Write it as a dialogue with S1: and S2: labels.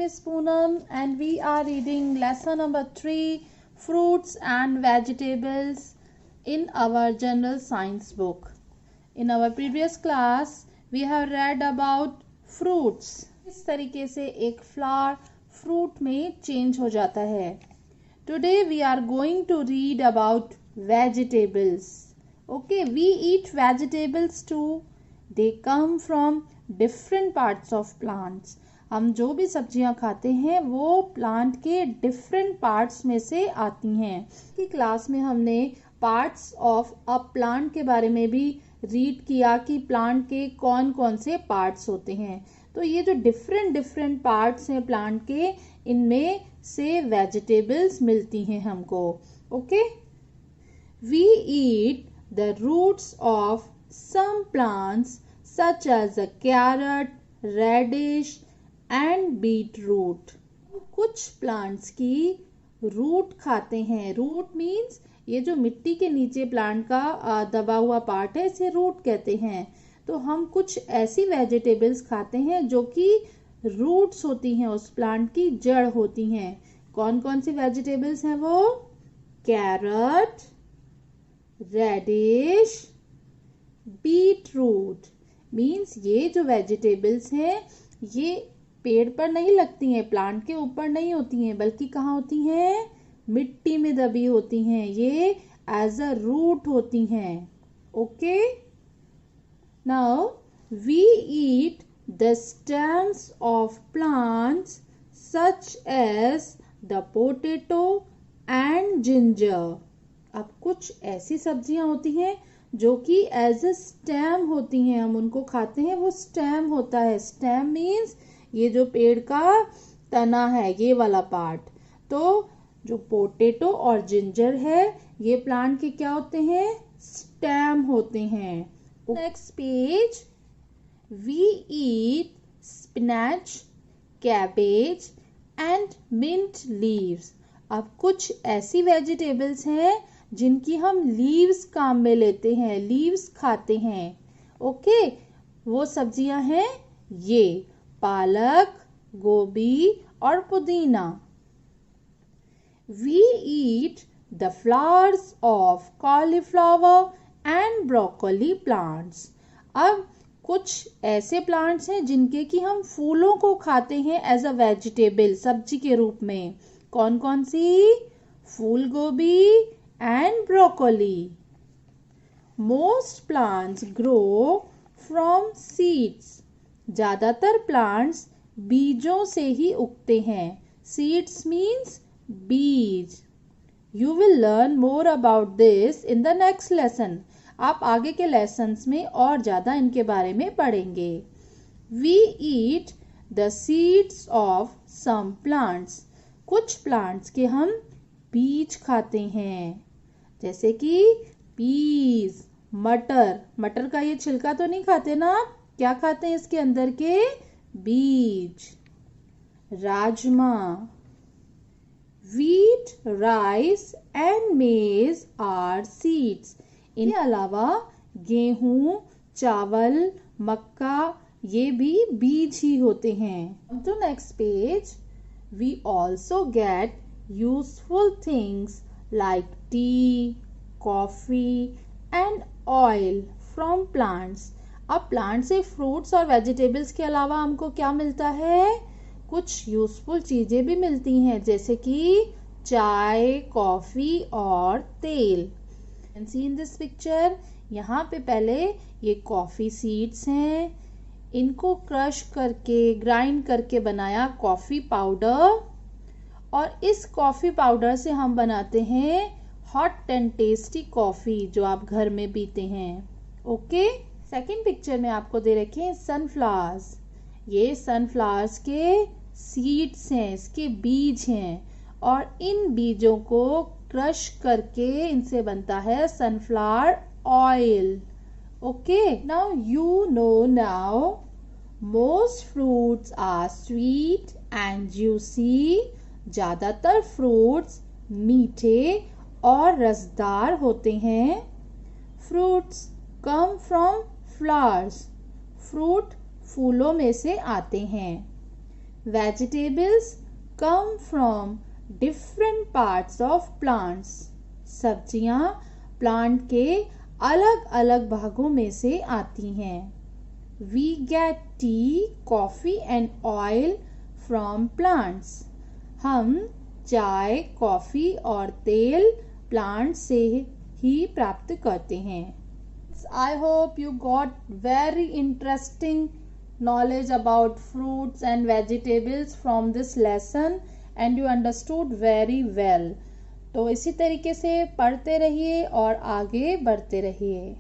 S1: is Poonam and we are reading lesson number 3, Fruits and Vegetables in our General Science book. In our previous class, we have read about fruits. इस तरीके से एक flower fruit में change हो जाता है. Today we are going to read about vegetables. Okay, we eat vegetables too. They come from different parts of plants. हम जो भी सब्जियां खाते हैं वो प्लांट के डिफरेंट पार्ट्स में से आती हैं. की क्लास में हमने पार्ट्स ऑफ अ प्लांट के बारे में भी रीड किया कि प्लांट के कौन कौन से पार्ट्स होते हैं. तो ये जो डिफरेंट पार्ट्स हैं प्लांट के, इनमें से वेजिटेबल्स मिलती हैं हमको. Okay, we eat the roots of some plants such as the carrot, radish and beetroot. कुछ प्लांट्स की रूट खाते हैं. रूट मीन्स ये जो मिट्टी के नीचे प्लांट का दबा हुआ पार्ट है, इसे रूट कहते हैं. तो हम कुछ ऐसी वेजिटेबल्स खाते हैं जो कि रूट्स होती हैं, उस प्लांट की जड़ होती हैं. कौन कौन सी वेजिटेबल्स हैं वो? Carrot, reddish, beetroot. मीन्स ये जो वेजिटेबल्स हैं ये पेड़ पर नहीं लगती हैं, प्लांट के ऊपर नहीं होती हैं, बल्कि कहाँ होती हैं? मिट्टी में दबी होती हैं. ये एज अ रूट होती हैं. Okay, now we eat the stems of plants such as the potato and ginger. अब कुछ ऐसी सब्जियां होती हैं जो कि एज ए स्टेम होती हैं, हम उनको खाते हैं, वो स्टेम होता है. स्टेम मीन्स ये जो पेड़ का तना है, ये वाला पार्ट. तो जो पोटैटो और जिंजर है ये प्लांट के क्या होते हैं? स्टेम होते हैं. Next page, we eat spinach, cabbage and mint leaves. अब कुछ ऐसी वेजिटेबल्स हैं जिनकी हम लीव्स काम में लेते हैं, लीव्स खाते हैं. ओके, वो सब्जियां हैं ये पालक, गोभी और पुदीना. We eat the flowers of cauliflower and broccoli plants. अब कुछ ऐसे प्लांट्स हैं जिनके कि हम फूलों को खाते हैं एज अ वेजिटेबल, सब्जी के रूप में. कौन कौन सी? फूल गोभी and broccoli. Most plants grow from seeds. ज़्यादातर प्लांट्स बीजों से ही उगते हैं. Seeds means बीज. You will learn more about this in the next lesson. आप आगे के लेसन्स में और ज़्यादा इनके बारे में पढ़ेंगे. We eat the seeds of some plants. कुछ प्लांट्स के हम बीज खाते हैं, जैसे कि पीज, मटर. मटर का ये छिलका तो नहीं खाते ना, क्या खाते हैं? इसके अंदर के बीज. Rajma. Wheat, rice and maize are seeds. इनके अलावा गेहूं, चावल, मक्का ये भी बीज ही होते हैं. तो next page, we also get useful things like tea, coffee and oil from plants. अब प्लांट से फ्रूट्स और वेजिटेबल्स के अलावा हमको क्या मिलता है? कुछ यूजफुल चीजें भी मिलती हैं, जैसे कि चाय, कॉफी और तेल. सी इन दिस पिक्चर, यहाँ पे पहले ये कॉफी सीड्स हैं, इनको क्रश करके ग्राइंड करके बनाया कॉफी पाउडर, और इस कॉफी पाउडर से हम बनाते हैं हॉट एंड टेस्टी कॉफी जो आप घर में पीते हैं. ओके, सेकंड पिक्चर में आपको दे रखे हैं सनफ्लावर्स. ये सनफ्लावर्स के सीड्स हैं, इसके बीज हैं, और इन बीजों को क्रश करके इनसे बनता है sunflower oil. Okay, now you know now most fruits are sweet and juicy. ज़्यादातर फ्रूट्स मीठे और रसदार होते हैं. Fruits come from flowers. Fruit फूलों में से आते हैं. Vegetables come from different parts of plants. सब्जियां प्लांट के अलग अलग भागों में से आती हैं. We get tea, coffee and oil from plants. हम चाय, कॉफी और तेल प्लांट से ही प्राप्त करते हैं. I hope you got very interesting knowledge about fruits and vegetables from this lesson and you understood very well. तो इसी तरीके से पढ़ते रहिए और आगे बढ़ते रहिए.